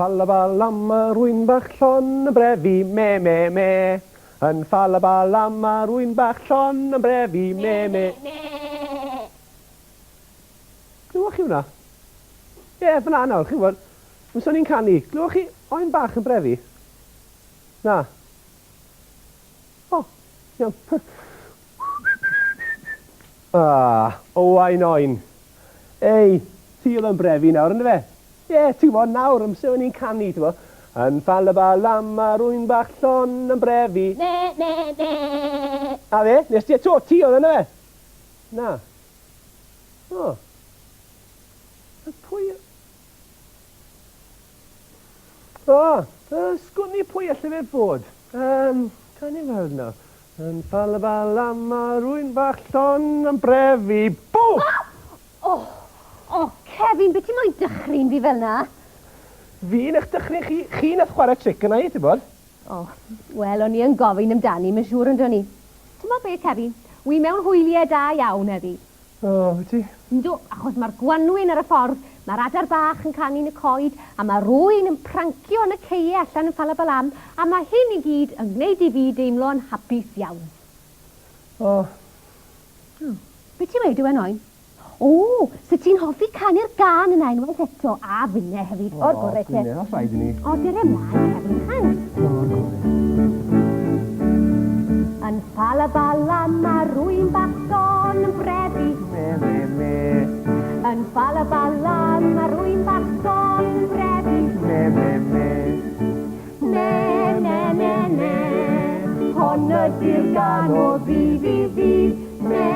Ffalabalam Oen bach llon yn brefi, me. Yn ffalabalam Oen bach llon yn brefi, me. Glywch chi hwnna? Ie, fyna nawr, chi'n gwybod. Mae'n sôn i'n canu. Glywch chi oen bach yn brefi? Na. O, iawn. Oen. Ei, ti oedd yn brefi nawr, ynddo fe? Ie, ti'n gwybod, nawr, amser o'n i'n canu, ti'n gwybod. Yn ffalabalam Oen bach llon yn brefi. Ne. A fe? Nes ti eto, ti oedd ynddo fe? Na. O. Pwy... sgwni pwy allai fe fod. Can i weld nawr. Yn ffalabalam Oen bach llon yn brefi. Bw! Kevin, beth ti'n moyn dychryn fi fel na? Fi'n eich dychryn chi. Chi nath chwarae tric yna i, ti'n bod? Wel, o'n i yn gofyn amdani, mae'n siŵr yn doni. Ti'n modd beth, Kevin? Wi mewn hwyliau da iawn heddi. Wyt ti? Yndw, achos mae'r gwanwyn ar y ffordd, mae'r adar bach yn canu yn y coed, a mae rwy'n yn prancio yn y ceie allan yn Ffalabalam, a mae hyn i gyd yn gwneud i fi deimlo'n hapus iawn. Be ti'n weid yw Oen? So ti'n hoffi canu'r gan yna unwaith eto, a finne hefyd, o'r gorau te. Finne, os rhaid i ni. Dyr ymlaen, Kevin, han. Yn Ffalabalam Oen bach llon yn brefi. Me. Yn Ffalabalam Oen bach llon yn brefi. Me. Hon ydy'r gan o fi. Me.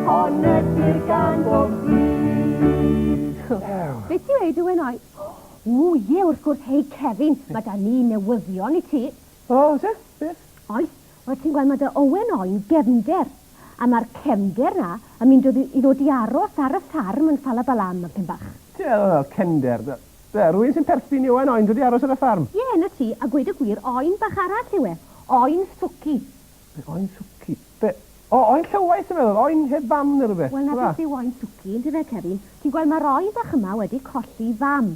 Hon ydy'r gan o fi. Beth ti'n weid yw Oen? Ie, wrth gwrs, hei Kevin, mae da ni newyddion i ti. Te? Beth? Oes, wel ti'n gweld mae da Oen gefnder. A mae'r cefnder na yn mynd i ddod i aros ar y ffarm yn Ffalabalam yn pyn bach. Cefnder. Rwy'n sy'n perthyn i Oen dod i aros ar y ffarm? Ie, na ti, a gweud y gwir, Oen bach arall yw e. Oen Swci. Oen Swci? Oen llywaith yn meddwl, Oen heb fam neu rhywbeth. Wel, na beth yw Oen Swci, yn dyfe, Kevin. Ti'n gweld mae'r Oen bach yma wedi colli fam.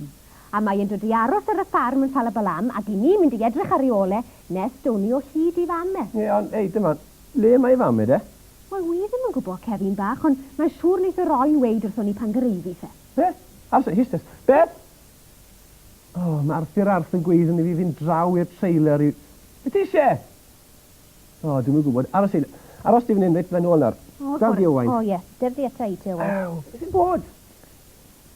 A mae'n dod i aros ar y ffarm yn Ffalabalam ac i ni mynd i edrych ar ei ole nes doni o hyd i fam e. Ie, ond, dyma, le mae fam e, de? Wel, wi ddim yn gwybod Kevin bach, ond mae'n siŵr wneud yr Oen weid wrth o'n i pan gyrraeddi fe. Beth? Histes. Beth? Mae Arthur yn gweithio i fi fynd draw i'r trailer i... Beth eisiau? Dwi'n yn gwybod. Aros di fan hyn, reit fan ôl nawr. Gael di Owain. Ie, dyfdi ata i ti Owain. Beth sy'n bod?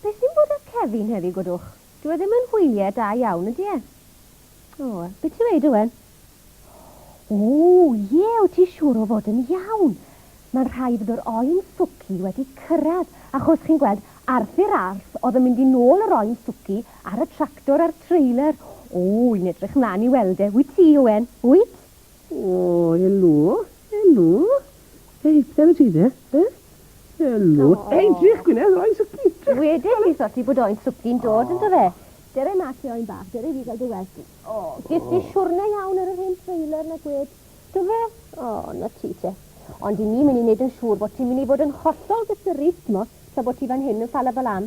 Beth sy'n bod â Kevin heddi, godwch? Dwi e ddim yn hwyliau da iawn, ydy e? Beth ti'n weid, Owen? Ie, wyt ti siŵr o fod yn iawn. Mae'n rhaid bod yr Oen Swci wedi cyrraedd, achos chi'n gweld Arthur oedd yn mynd i nôl yr Oen Swci ar y tractor a'r trailer. I'n edrych mlaen i weld e. Wyt ti, Owen? Wyt? Helo. Hei, dyma ti de? Helo. Edrych, Gwyneth, Oen Swci. Wedyn, ti sorti bod Oen Swci'n dod yn dyfe? Dere mas i Oen bach, dere fi gael dy weld. Gys ti siwrna iawn ar yr hyn trailer na gwed. Dyfe? Na ti te. Ond i ni mynd i wneud yn siŵr bod ti'n mynd i fod yn hollol gysurus, mo, sa bod ti fan hyn yn Ffalabalam.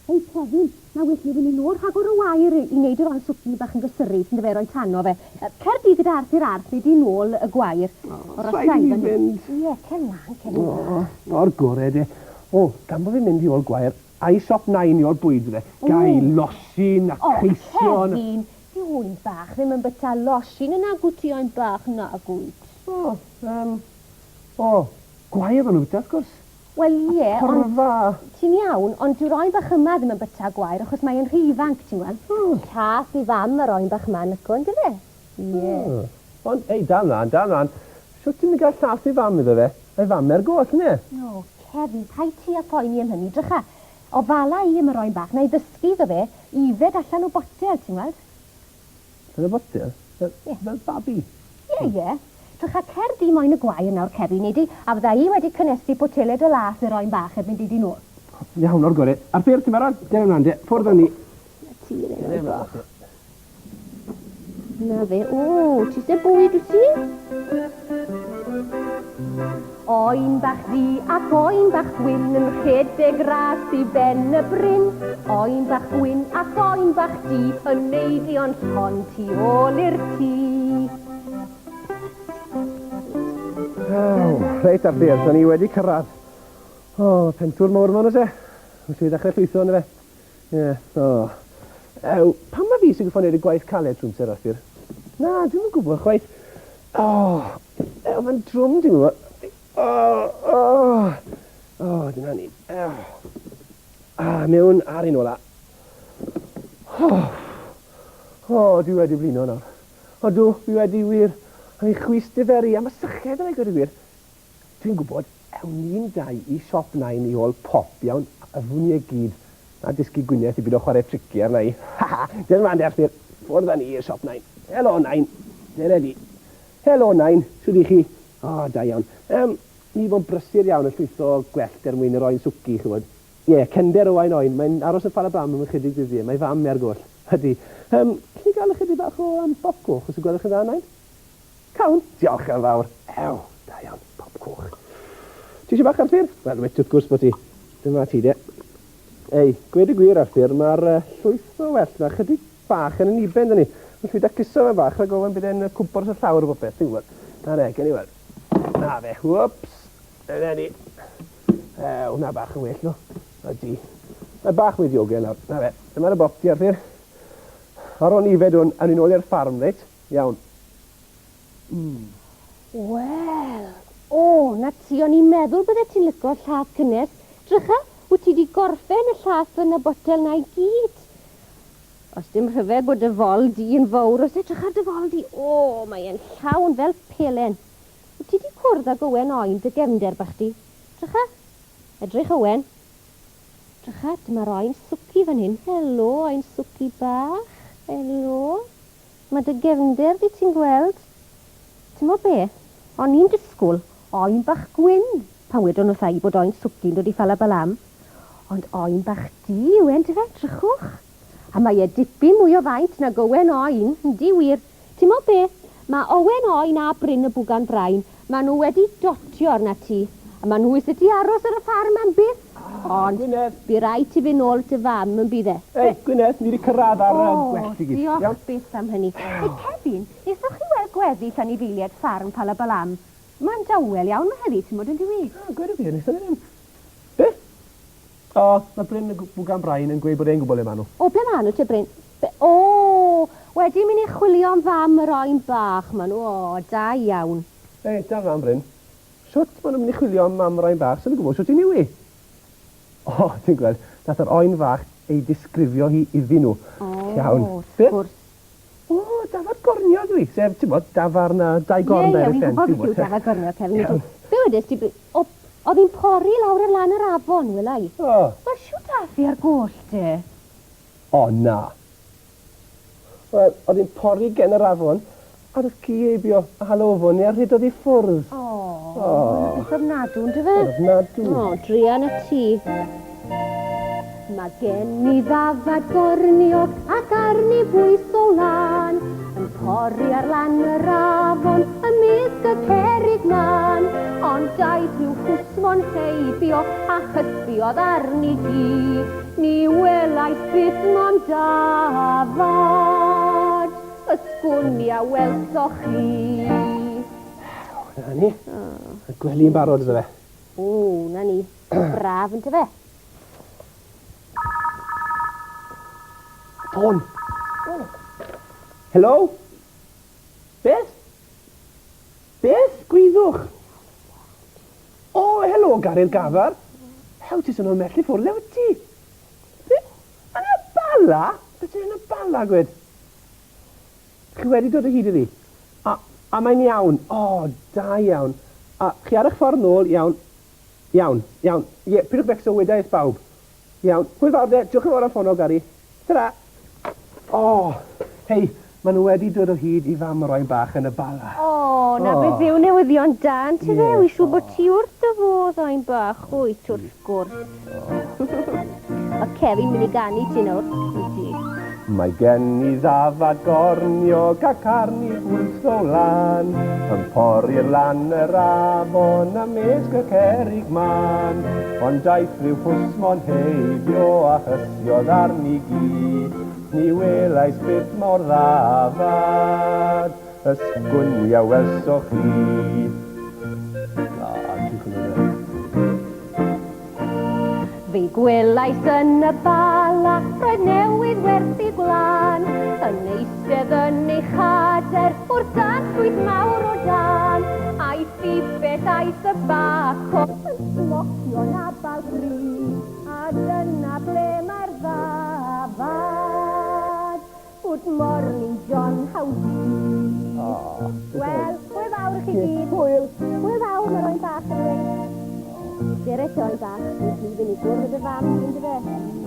Hei, Kevin, na well ni fynd i nôl rhagor o wair i wneud yr Oen Swci bach yn gysurus yn dyfe roi'n tanno fe. Cer di gyda Arthur i nôl y gwair. Rhaid i fynd. Ie, Kevin. O'r gore, de. Gan bod fi'n mynd i ôl gwair, ai siop 9 i o'r bwyd, de. Gai losin a ceision. Kevin, di Oen bach ddim yn byta losin yn agwyd ti Oen bach na agwyd. Gwair o'n nhw bita, wrth gwrs. Wel ie, Porfa. Ti'n iawn, ond dyw'r Oen bach yma ddim yn byta gwair, achos mae'n rhy ifanc, ti'n gweld. Cas i fam yr Oen bach yma yn yco, yn dyfe? Ie. Ond, dan ran. Sio ti'n mynd gael llath i fam iddo fe? Ei fam e'r goll, ne? Kevin, pai ti a poeni am hynny, drycha. O fala i am yr Oen bach, na i ddysgu iddo fe, ifed allan o botel, ti'n gweld? Allan o botel? Fel babi? Ie. Drycha, cer di moyn y gwair nawr, Kevin, neu di, a fydda i wedi cynnesu boteled o las yr Oen bach ebyn di nôl. Iawn, o'r gore. Arthur, ti'n barod? Dyn ymlaen, de. Ffwrdd o ni. Na fe, ti se bwyd wyt ti? Oen bach du ac oen bach gwyn yn rhedeg ras i ben y bryn. Oen bach gwyn ac oen bach du yn neidio'n llon tu ôl i'r tŷ. Reit Arthur, da ni wedi cyrraedd. Pentwr mawr fan oes e? Wyt ti ddechrau llwytho yn y fe? Pan mae fi sy'n gwybod wneud y gwaith caled trwy'n ser Arthur? Na, dwi'n gwybod chwaith. Mae'n drwm dwi'n gwybod. Dyna ni. Mewn ar un ola. Dwi wedi blino nawr. Dwi wedi wir yn chwys diferu am y syched yna gyda wir. Dwi'n gwybod, ewn ni'n dau i siop nain i ôl pop iawn, a fwn i e gyd. A dysgu Gwyneth i byd o chwarae trici arna i. Dyna man Arthur, ffwrdd â ni i'r siop nain. Helo nain, dyna di. Helo nain, siwr i chi. Da iawn. Ni fo'n brysur iawn yn llwytho gwellt mwyn yr Oen Swci, chywod. Cender o Oen. Mae'n aros yn Ffalabalam yn ychydig dyddiau. Mae fam ar goll. Ydy. Cyn i gael ychydig bach o bop coch, os y gwelwch yn dda, nain? Cawn. Diolch yn fawr. Da iawn, bop coch. Ti eisiau bach Arthur? Wel, wrth gwrs bod ti. Dyma ti de. Gweud y gwir Arthur, mae'r llwyth o well na chydig bach yn y niben, dyn ni. Mae'n llwyd â cuso fe bach, a gofyn bydd e'n cwmpor sy'n llawr o bopeth, ti'n gwybod? Na, gen i weld. Na fe, whoops. Dyna ni. Hwna bach yn well, no. Ydy. Mae bach wedi ogen nawr. Na fe, dyma'r y bopti Arthur. Ar o'n ifed hwn, yn un ôl i'r ffarm, reit? Iawn. Wel, na ti, o'n i'n meddwl bydde ti'n licio llath cynnes. Drycha, wyt ti wedi gorffen y llath yn y botel na i gyd. Os dim rhyfedd bod y fol di yn fawr, os edrych ar dy fol di, mae'n llawn fel pelen. Wyt ti wedi cwrdd ag Owen Oen dy gefnder bach di? Drycha, edrych Owen. Drycha, dyma'r Oen Swci fan hyn. Helo, Oen Swci bach. Helo. Mae dy gefnder di ti'n gweld. Ti'n mo be? O'n i'n disgwyl Oen bach gwyn. Pan wedon wrtha i bod Oen Swci'n dod i Ffalabalam. Ond Oen bach di yw e'n dy fedrychwch. A mae e dipyn mwy o faint na Owen Oen, yndi wir. Ti'n mo be? Mae Owen Oen a Bryn y Bwgan Brain, maen nhw wedi dotio arna ti. A maen nhw eisiau ti aros ar y ffarm am byth. Ond, Gwyneth. Bu rai ti fynd nôl dy fam yn bydd e. Gwyneth, ni wedi cyrraedd ar gwellt i gyd. Diolch beth am hynny. Kevin, eithaf chi weld gweddill anifeiliaid ffarm Ffalabalam? Mae'n dawel iawn mae heddi, ti'n bod yn diwy. Gwed y fi, nes yna ddim. Be? Mae Bryn y Bwgan Brain yn gweud bod e'n gwybod le maen nhw. Ble maen nhw te Bryn? Wedi mynd i chwilio am fam yr Oen bach, maen nhw, da iawn. Da fam Bryn. Siwt maen nhw'n mynd i chwilio am mam yr Oen bach, sy'n gwybod siwt i niwi? Ti'n gweld, nath yr Oen fach ei disgrifio hi iddyn nhw. Iawn. Gwrs. Dafar gornio dwi, sef, ti'n bod, dafar na dau gorn dair y ffen. Ie, fi'n gwybod beth yw dafar gornio, Kevin. Be wedys ti, oedd hi'n pori lawr y lan yr afon, welai? Mae siw daffi ar goll te? Na. Wel, oedd hi'n pori gen yr afon, a roedd ci eibio a halofon ni a rhydodd i ffwrdd. Beth ofnadw, yn dy fe? Ofnadw. Drian y ti. Mae gen i ddafad gorniog ac arni bwys o lan, yn pori ar lan yr afon ymysg y cerig man, ond daeth rhyw hwsmon heibio a hysbiodd arni gi, ni welais byth mon dafad, ysgwni a welsoch chi. Na ni, y gwely'n barod ydw fe. Na ni, braf yn dy fe. Ffôn. Helo? Beth? Beth? Gwyddwch? Helo, Garyl Gafar. Hew, ti sy'n o'n mellu ffwrdd, lew ti? Yna bala? Beth yna bala, gwed? Chi wedi dod o hyd iddi? A mae'n iawn. Da iawn. A chi ar eich ffordd nôl, iawn. Iawn. Pidwch becso wedaeth bawb. Iawn. Hwyl fawr de, diolch yn fawr am ffono, Gary. Ta-ra. Hei, maen nhw wedi dod o hyd i fam yr Oen bach yn y bala. Na beth yw newyddion dan, ti fe? Wi siw bod ti wrth y fodd Oen bach. Wyt wrth gwrs. O Kevin mynd i ganu ti nawr. Mae gen i ddafad gorniog ac arni wrth o lan, yn pori'r lan yr afon a mesg y cerig man. Ond daeth rhyw pwsmon heibio a hysiodd arni gyd, ni welais beth mor ddafad, ysgwnia welsoch chi. Fe gwelais yn y bala, roedd newydd werthu gwlan, yn eistedd yn ei chader, wrth danllwyth mawr o dan, a'i phibell aeth y bach o yn smocio'n abal gri, a dyna ble mae'r ddafad. Good morning, John, howdy. Wel, hwyl fawr i chi gyd. Hwyl fawr, mae'r oen bach yn dweud. Derech oen bach, dwi'n mynd i gwrdd y fam, dwi'n dweud.